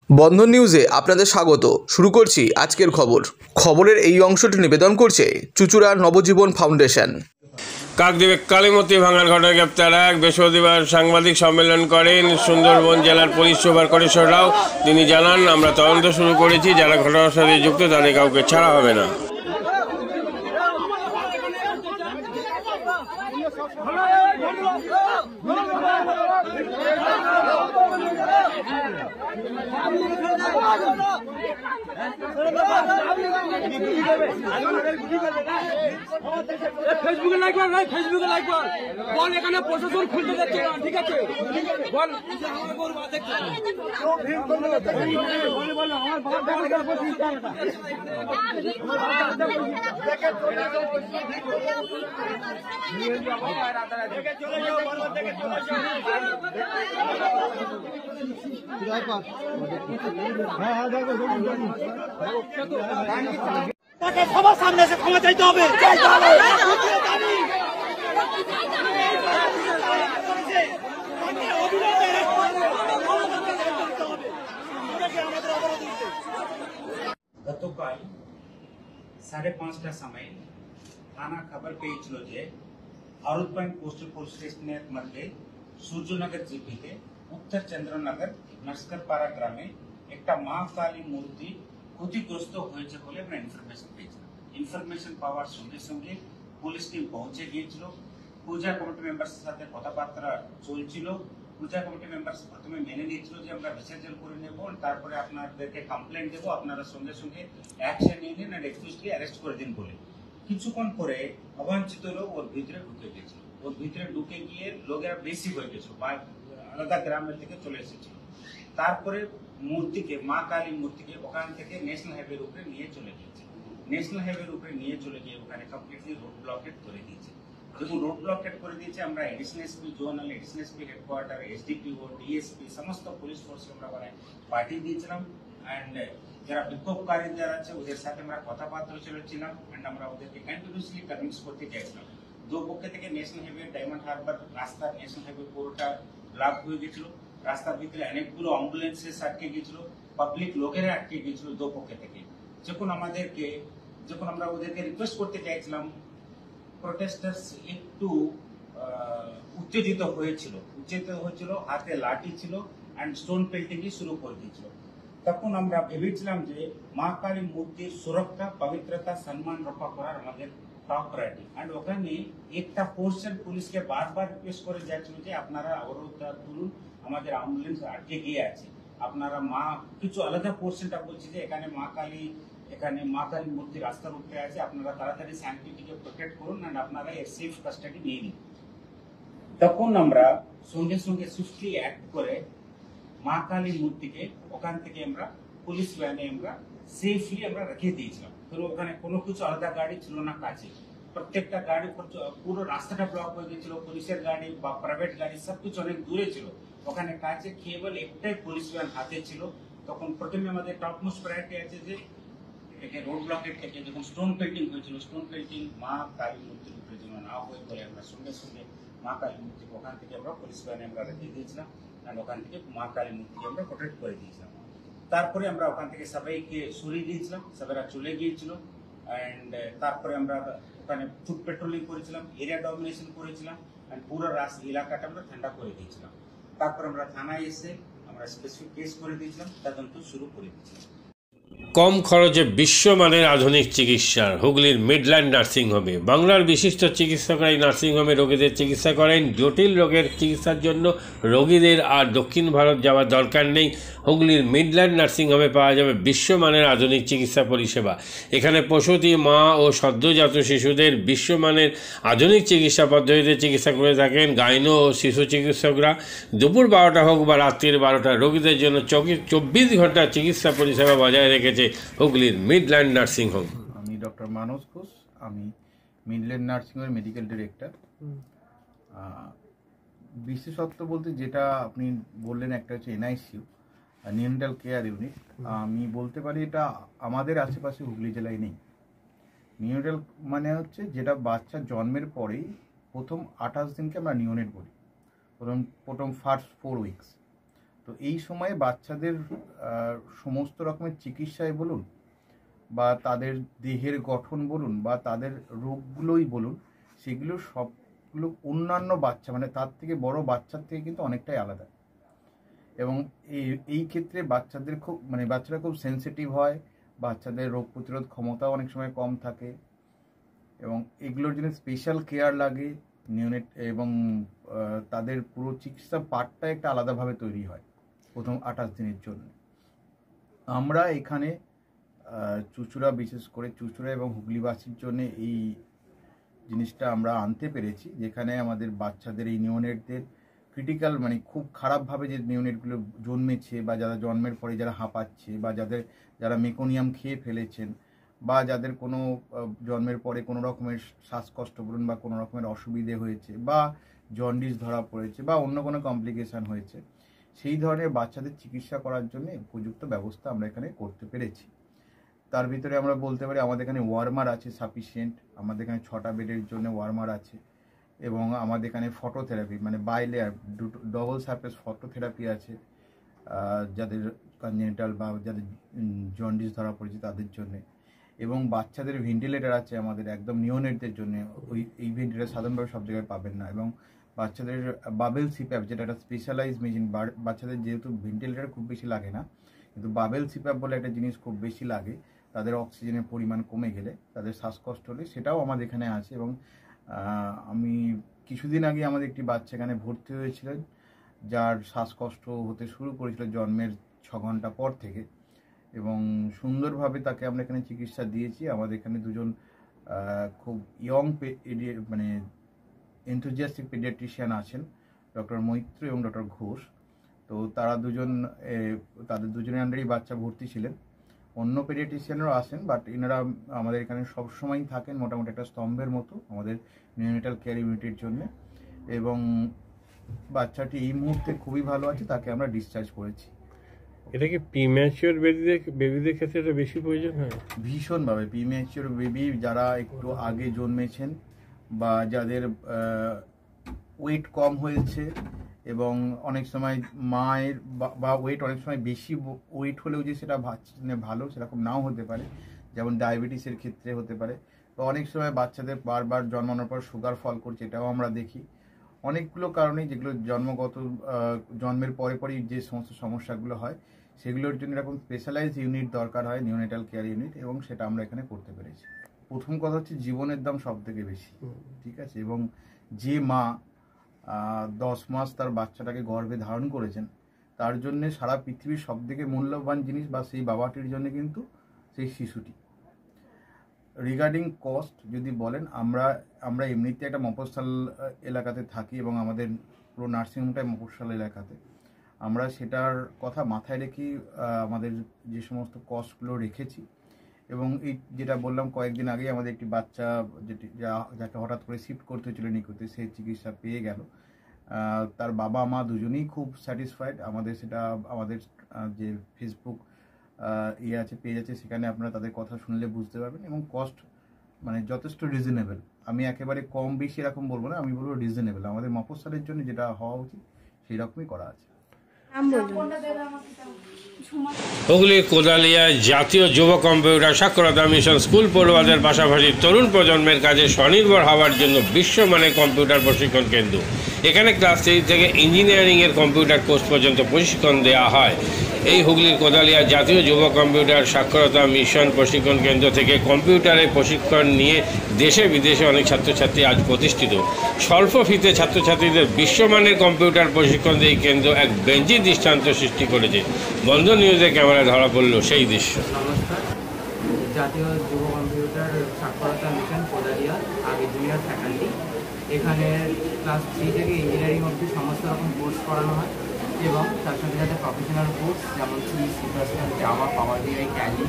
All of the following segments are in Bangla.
বন্ধন নিউজে আপনাদের স্বাগত। শুরু করছি আজকের খবরের এই অংশটি নিবেদন করছে চুঁচুড়ার নবজীবন ফাউন্ডেশন। কাকদ্বীপে কালীমূর্তি ভাঙার ঘটনায় গ্রেপ্তার এক বৃহস্পতিবার সাংবাদিক সম্মেলন করেন সুন্দরবন জেলার পুলিশ সুপার করেশ্বর রাও। তিনি জানান, আমরা তদন্ত শুরু করেছি, যারা ঘটনার সাথে যুক্ত তাদের কাউকে ছাড়া হবে না। ফেসবুকে লাইক কর, ফেসবুকে লাইক কর, বল এখানে প্রশাসন খুলতে যাচ্ছে না, ঠিক আছে বল আমার সবার সামনে এসে ক্ষমা চাইতে হবে। গতকাল 5:30টার সময় থানা খবর পেয়েছিল যে ভারত ব্যাংক পোস্টাল পুলিশ স্টেশনের মধ্যে সূর্যনগর জিপিতে উত্তর চন্দ্রনগর নস্করপাড়া গ্রামে একটা মা কালী মূর্তি ক্ষতিগ্রস্ত হয়েছে বলে আমরা ইনফরমেশন পেয়েছিলাম। ইনফরমেশন পাওয়ার সঙ্গে সঙ্গে পুলিশ টিম পৌঁছে গিয়েছিল। পূজা কমিটি মেম্বার্সের সাথে কথাবার্তা চলছিল। পূজা কমিটি মেম্বার্স প্রথমে মেনে নিয়েছিল যে আমরা বিসর্জন করে নেব, তারপরে আপনাদেরকে কমপ্লেন দেবো, আপনারা সঙ্গে সঙ্গে অ্যাকশন নিয়ে নিন আর এক্সকিউজলি অ্যারেস্ট করে দিন বলে। কিছুক্ষণ পরে অবাঞ্ছিত লোক ওর ভিতরে ঢুকে গেছিল। ওর ভিতরে ঢুকে গিয়ে লোকেরা বেশি হয়ে গেছিল, আলাদা গ্রামের থেকে চলে এসেছিল। তারপরে মূর্তিকে, মা কালী মূর্তিকে ওখান থেকে ন্যাশনাল হাইওয়ের উপরে নিয়ে চলে গিয়েছে। ন্যাশনাল হাইওয়ের উপরে নিয়ে চলে গিয়ে ওখানে কমপ্লিটলি রোড ব্লকেট করে দিয়েছে। যখন রোড ব্লকেট করে দিয়েছে, আমরা additional SP zonal, additional SP headquarter, SDPO, DSP সমস্ত পুলিশ ফোর্স আমরা পাঠিয়ে দিয়েছিলাম। অ্যান্ড যারা বিক্ষোভকারী যারা আছে ওদের সাথে আমরা কথাবার্তা চলেছিলাম। অ্যান্ড আমরা ওদেরকে কন্টিনিউসলি কনভিন্স করতে চাইছিলাম। দুপক্ষে থেকে ন্যাশনাল হাইওয়ে, ডায়মন্ড হারবার রাস্তা, ন্যাশনাল হাইওয়ে পুরোটা ব্লক হয়ে গেছিল। রাস্তার ভিতরে অনেকগুলো অ্যাম্বুলেন্সেস আটকে গেছিল, পাবলিক লোকেরা আটকে গেছিল দুপক্ষে থেকে। যখন আমরা ওদেরকে রিকোয়েস্ট করতে চাইছিলাম, প্রোটেস্টার্স একটু উত্তেজিত হয়েছিল, হাতে লাঠি ছিল অ্যান্ড স্টোন পেল্টিং শুরু করে দিয়েছিল। তখন আমরা ভেবেছিলাম যে মা কালী মূর্তির সুরক্ষা, পবিত্রতা, সম্মান রক্ষা করার আমাদের টপ প্রায়োরিটি। অ্যান্ড ওখানে একটা পোর্শন পুলিশকে বারবার রিকোয়েস্ট করে যাচ্ছিল যে আপনারা অবরোধ তুলুন, আমাদের অ্যাম্বুলেন্স আটকে গিয়ে আছে, আপনারা কিছু আলাদা পোর্শনটা বলছে যে এখানে মা কালী মূর্তি রাস্তার উপরে আছে, আপনারা তাড়াতাড়ি স্যানিটিকে প্রোটেক্ট করুন অ্যান্ড আপনারা এর সেফ কাস্টাডি নিয়ে নিন। তখন আমরা সঙ্গে সঙ্গে সুইফটলি অ্যাক্ট করে মা কালী মূর্তিকে ওখান থেকে আমরা পুলিশ ভ্যানে আমরা সেফলি আমরা রেখে দিয়েছিলাম। ধরো ওখানে কোনো কিছু আলাদা গাড়ি ছিল না কাছে, প্রত্যেকটা গাড়ি পুরো রাস্তাটা ব্লক হয়ে গেছিল, পুলিশের গাড়ি বা প্রাইভেট গাড়ি সবকিছু অনেক দূরে ছিল। ওখানে কাছে কেবল একটাই পুলিশ ভ্যান হাতে ছিল। তখন প্রথমে আমাদের টপ মোস্ট প্রায়োরিটি আছে যে রোড ব্লকেট থেকে যখন স্টোন পেল্টিং হয়েছিল, স্টোন পেল্টিং মা কালী মূর্তির উপরে যেন না হয়ে পড়ে, আমরা সঙ্গে সঙ্গে মা কালী মূর্তিকে ওখান থেকে আমরা পুলিশ ভ্যানে আমরা রেখে দিয়েছিলাম অ্যান্ড ওখান থেকে মা কালী মূর্তিকে আমরা প্রোটেক্ট করে দিয়েছিলাম। তারপরে আমরা ওখান থেকে সবাইকে সরিয়ে দিয়েছিলাম, সবাইরা চলে গিয়েছিল। অ্যান্ড তারপরে আমরা ওখানে ফুড পেট্রোলিং করেছিলাম, এরিয়া ডমিনেশন করেছিলাম অ্যান্ড পুরো এলাকাটা আমরা ঠান্ডা করে দিয়েছিলাম। তারপর আমরা থানায় এসে আমরা স্পেসিফিক কেস করে দিয়েছিলাম, তদন্ত শুরু করে দিয়েছিলাম। কম খরচে বিশ্বমানের আধুনিক চিকিৎসার হুগলির মিডল্যান্ড নার্সিংহোমে বাংলার বিশিষ্ট চিকিৎসকরা এই নার্সিংহোমে রোগীদের চিকিৎসা করেন। জটিল রোগের চিকিৎসার জন্য রোগীদের আর দক্ষিণ ভারত যাওয়ার দরকার নেই। হুগলির মিডল্যান্ড নার্সিংহোমে পাওয়া যাবে বিশ্বমানের আধুনিক চিকিৎসা পরিষেবা। এখানে প্রসূতি মা ও সদ্যজাত শিশুদের বিশ্বমানের আধুনিক চিকিৎসা পদ্ধতিতে চিকিৎসা করে থাকেন গাইনো ও শিশু চিকিৎসকরা। দুপুর 12টা হোক বা রাত্রির 12টা, রোগীদের জন্য 24 ঘন্টা চিকিৎসা পরিষেবা বজায় রেখেছে হুগলির মিডল্যান্ড নার্সিং হোম। আমি ডক্টর মানস ঘোষ, আমি মিডল্যান্ড নার্সিং হোমের মেডিকেল ডিরেক্টর। বিশেষত্ব বলতে যেটা আপনি বললেন, একটা হচ্ছে এনআইসিইউ, নিউনেটাল কেয়ার ইউনিট। আমি বলতে পারি এটা আমাদের আশেপাশে হুগলি জেলায় নেই। নিউনেটাল মানে হচ্ছে যেটা বাচ্চা জন্মের পরেই প্রথম 28 দিনকে আমরা নিউনেট বলি, প্রথম ফার্স্ট 4 উইকস। তো তো এই সময়ে বাচ্চাদের সমস্ত রকমের চিকিৎসায় বলুন বা তাদের দেহের গঠন বলুন বা তাদের রোগগুলোই বলুন, সেগুলো সবগুলো অন্যান্য বাচ্চা মানে তার থেকে বড় বাচ্চার থেকে কিন্তু অনেকটাই আলাদা। এবং এই ক্ষেত্রে বাচ্চাদের বাচ্চারা খুব সেন্সিটিভ হয়, বাচ্চাদের রোগ প্রতিরোধ ক্ষমতাও অনেক সময় কম থাকে এবং এগুলোর জন্য স্পেশাল কেয়ার লাগে নিওনেট, এবং তাদের পুরো চিকিৎসা পার্টটা একটা আলাদাভাবে তৈরি হয় প্রথম 28 দিনের জন্য। আমরা এখানে চুঁচুড়া, বিশেষ করে চুঁচুড়া এবং হুগলিবাসীর জন্য এই জিনিসটা আমরা আনতে পেরেছি, যেখানে আমাদের বাচ্চাদের এই নিওনেটদের ক্রিটিক্যাল খুব খারাপভাবে যে নিওনেটগুলো জন্মেছে বা যারা জন্মের পরে যারা হাঁপাচ্ছে বা যারা মেকোনিয়াম খেয়ে ফেলেছেন বা যাদের কোনো জন্মের পরে কোনো রকমের শ্বাসকষ্ট বলুন বা কোনো রকমের অসুবিধে হয়েছে বা জন্ডিস ধরা পড়েছে বা অন্য কোনো কমপ্লিকেশান হয়েছে, সেই ধরনের বাচ্চাদের চিকিৎসা করার জন্য উপযুক্ত ব্যবস্থা আমরা এখানে করতে পেরেছি। তার ভিতরে আমরা বলতে পারি আমাদের এখানে ওয়ার্মার আছে সাফিসিয়েন্ট, আমাদের এখানে 6টা বেডের জন্য ওয়ার্মার আছে এবং আমাদের এখানে phototherapy bilayer double surface phototherapy আছে যাদের কনজেনিটাল বা যাদের জন্ডিস ধরা পড়েছে তাদের জন্য, এবং বাচ্চাদের ভেন্টিলেটার আছে আমাদের একদম নিওনেটদের জন্য। এই ভেন্টিলেটার সাধারণভাবে সব জায়গায় পাবেন না, এবং বাচ্চাদের বাবেল সিপ্যাপ যেটা একটা স্পেশালাইজ মেশিন, বাচ্চাদের যেহেতু ভেন্টিলেটার খুব বেশি লাগে না কিন্তু বাবেল সিপ্যাপ বলে একটা জিনিস খুব বেশি লাগে, তাদের অক্সিজেনের পরিমাণ কমে গেলে তাদের শ্বাসকষ্ট হলে, সেটাও আমাদের এখানে আছে। এবং আমি কিছুদিন আগে আমাদের একটি বাচ্চা এখানে ভর্তি হয়েছিলেন যার শ্বাসকষ্ট হতে শুরু করেছিল জন্মের 6 ঘন্টা পর থেকে, এবং সুন্দরভাবে তাকে আমরা এখানে চিকিৎসা দিয়েছি। আমাদের এখানে দুজন খুব ইয়ং এনথুজিয়াস্টিক পেডিয়াট্রিশিয়ান আছেন, ডক্টর মৈত্র এবং ডক্টর ঘোষ। তো তারা তাদের দুজনের আন্ডারেই বাচ্চা ভর্তি ছিলেন। অন্য পেডিয়াট্রিশিয়ানরাও আসেন, বাট এনারা আমাদের এখানে সবসময়ই থাকেন মোটামুটি একটা স্তম্ভের মতো আমাদের নিওনেটাল কেয়ার ইউনিটের জন্য। এবং বাচ্চাটি এই মুহূর্তে খুবই ভালো আছে, তাকে আমরা ডিসচার্জ করেছি। এটা কি প্রিম্যাচিওর বেবিদের ক্ষেত্রে এটা বেশি প্রয়োজন হয়? ভীষণভাবে প্রিম্যাচিওর বেবি যারা একটু আগে জন্মেছেন বা যাদের ওয়েট কম হয়েছে, এবং অনেক সময় মায়ের বা ওয়েট অনেক সময় বেশি ওয়েট হলেও যে সেটা ভালো সেরকম নাও হতে পারে, যেমন ডায়াবেটিসের ক্ষেত্রে হতে পারে, বা অনেক সময় বাচ্চাদের বারবার জন্মানোর পর সুগার ফল করছে, এটাও আমরা দেখি। অনেকগুলো কারণেই যেগুলো জন্মের পরেই যে সমস্ত সমস্যাগুলো হয় সেগুলোর জন্য এরকম স্পেশালাইজড ইউনিট দরকার হয়, নিওনেটাল কেয়ার ইউনিট, এবং সেটা আমরা এখানে করতে পেরেছি। প্রথম কথা হচ্ছে জীবনের দাম সব থেকে বেশি, ঠিক আছে, এবং যে মা 10 মাস তার বাচ্চাটাকে গর্ভে ধারণ করেছেন তার জন্য সারা পৃথিবীর সব থেকে মূল্যবান জিনিস বা সেই বাবাটির জন্য কিন্তু সেই শিশুটি। রিগার্ডিং কস্ট যদি বলেন, আমরা এমনিতে একটা মফস্বল এলাকাতে থাকি এবং আমাদের পুরো নার্সিংহোমটাই মফস্বল এলাকাতে, আমরা সেটার কথা মাথায় রেখেই আমাদের যে সমস্ত কস্টগুলো রেখেছি। এবং এই যেটা বললাম কয়েকদিন আগেই আমাদের একটি বাচ্চা যাকে হঠাৎ করে শিফট করতে হয়েছিল নিকুতে, সে চিকিৎসা পেয়ে গেল। তার বাবা মা দুজনেই খুব স্যাটিসফাইড। আমাদের যে ফেসবুক পেজ আছে, সেখানে আপনারা তাদের কথা শুনলে বুঝতে পারবেন, এবং কস্ট যথেষ্ট রিজনেবল। আমি একেবারে কম বেশি এরকম বলবো না, আমি বলবো রিজনেবল। আমাদের মফস্বলের জন্য যেটা হওয়া উচিত সেই রকমই করা আছে। হুগলির কোদালিয়া জাতীয় যুব কম্পিউটার সাক্ষরতা মিশন স্কুল পড়ুয়াদের পাশাপাশি তরুণ প্রজন্মের কাজে স্বনির্ভর হওয়ার জন্য বিশ্বমানের কম্পিউটার প্রশিক্ষণ কেন্দ্র। এখানে ক্লাস 3 থেকে ইঞ্জিনিয়ারিংয়ের কম্পিউটার কোর্স পর্যন্ত প্রশিক্ষণ দেওয়া হয়। এই হুগলির কোদালিয়া জাতীয় যুব কম্পিউটার সাক্ষরতা মিশন প্রশিক্ষণ কেন্দ্র থেকে কম্পিউটারের প্রশিক্ষণ নিয়ে দেশে বিদেশে অনেক ছাত্রছাত্রী আজ প্রতিষ্ঠিত। স্বল্প ফিতে ছাত্রছাত্রীদের বিশ্বমানের কম্পিউটার প্রশিক্ষণ দিয়ে এই কেন্দ্র এক বেঞ্জি দৃষ্টান্ত সৃষ্টি করেছে। বন্ধন নিউজে ক্যামেরায় ধরা পড়ল সেই দৃশ্য। নমস্কার, জাতীয় যুব কম্পিউটার সাক্ষরতা মিশন কোদালিয়া আগে জুনিয়র ফ্যাকাল্টি। এখানে ক্লাস 3 থেকে ইঞ্জিনিয়ারিং অবধি সমস্ত রকম কোর্স করানো হয়, এবং তার সাথে সাথে প্রফেশনাল কোর্স যেমন C, Java, power BI, Tally,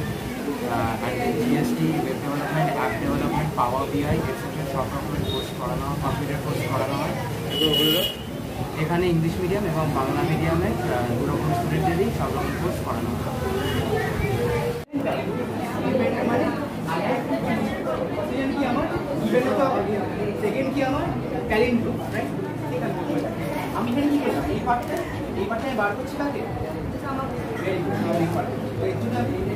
GST, web development, app development, power BI etcetera সব রকমের কোর্স করানো হয়, কম্পিউটার কোর্স করানো হয়। এখানে ইংলিশ মিডিয়াম এবং বাংলা মিডিয়ামের দুরকম স্টুডেন্টদেরই সব রকম কোর্স করানো হয়। সেকেন্ড কি আমার ট্যালেন্ট, রাইট? আমি এই পার্টটা এই পার্টটা আমি বার করছি আগে ভেরি গুড এই পার্ট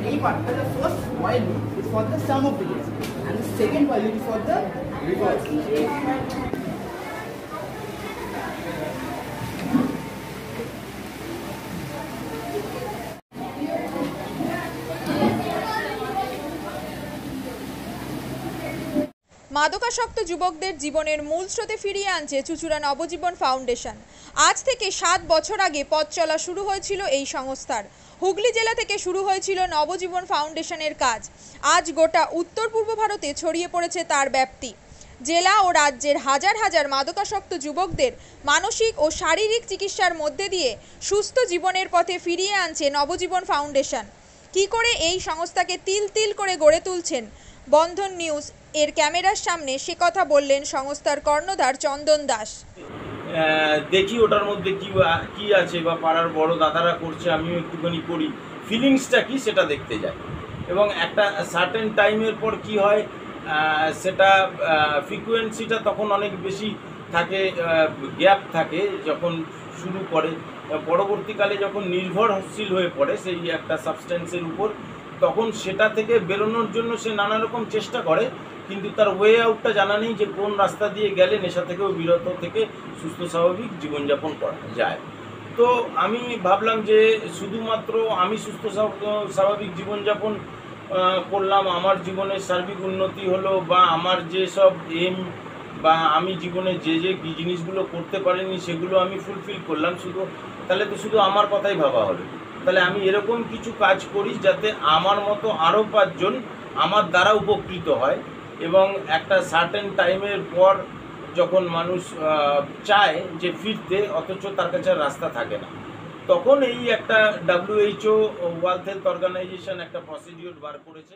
এই পার্টটা the first while loop is for the sum of digits and the second while loop is for the reverse মাদকাসক্ত যুবকদের জীবনের মূল স্রোতে ফিরিয়ে আনছে চুঁচুড়া নবজীবন ফাউন্ডেশন। আজ থেকে 7 বছর আগে পথ চলা শুরু হয়েছিল এই সংস্থার। হুগলি জেলা থেকে শুরু হয়েছিল নবজীবন ফাউন্ডেশনের কাজ। আজ গোটা উত্তর পূর্ব ভারতে ছড়িয়ে পড়েছে তার ব্যাপ্তি। জেলা ও রাজ্যের হাজার হাজার মাদকাসক্ত যুবকদের মানসিক ও শারীরিক চিকিৎসার মধ্যে দিয়ে সুস্থ জীবনের পথে ফিরিয়ে আনছে নবজীবন ফাউন্ডেশন। কী করে এই সংস্থাকে তিল তিল করে গড়ে তুলছেন বন্ধন নিউজ এর ক্যামেরার সামনে সে কথা বললেন সংস্থার কর্ণধার চন্দন দাস। দেখি ওটার মধ্যে কি আছে বা পাড়ার বড় দাদারা করছে, আমিও একটুখানি করি, ফিলিংসটা কি সেটা দেখতে যাই। এবং একটা সার্টেন টাইমের পর কি হয়, সেটা ফ্রিকোয়েন্সিটা তখন অনেক বেশি থাকে, গ্যাপ থাকে যখন শুরু করে, পরবর্তীকালে যখন নির্ভরশীল হয়ে পড়ে সেই একটা সাবস্টেন্সের উপর, তখন সেটা থেকে বেরোনোর জন্য সে নানা রকম চেষ্টা করে, কিন্তু তার ওয়ে আউটটা জানা নেই যে কোন রাস্তা দিয়ে গেলে নেশা থেকেও বিরত থেকে সুস্থ স্বাভাবিক জীবনযাপন করা যায়। তো আমি ভাবলাম যে শুধুমাত্র আমি সুস্থ স্বাভাবিক জীবনযাপন করলাম, আমার জীবনের সার্বিক উন্নতি হলো, বা আমার যে সব এম বা আমি জীবনে যে জিনিসগুলো করতে পারিনি সেগুলো আমি ফুলফিল করলাম, তাহলে তো শুধু আমার কথাই ভাবা হলো। তাহলে আমি এরকম কিছু কাজ করি যাতে আমার মতো আরও 5 জন আমার দ্বারা উপকৃত হয়, এবং একটা সার্টেন টাইমের পর যখন মানুষ চায় যে ফিরতে, অথচ তার কাছে রাস্তা থাকে না, তখন এই একটা WHO ওয়ার্ল্ড হেলথ অর্গানাইজেশন একটা প্রসিডিওর বার করেছে।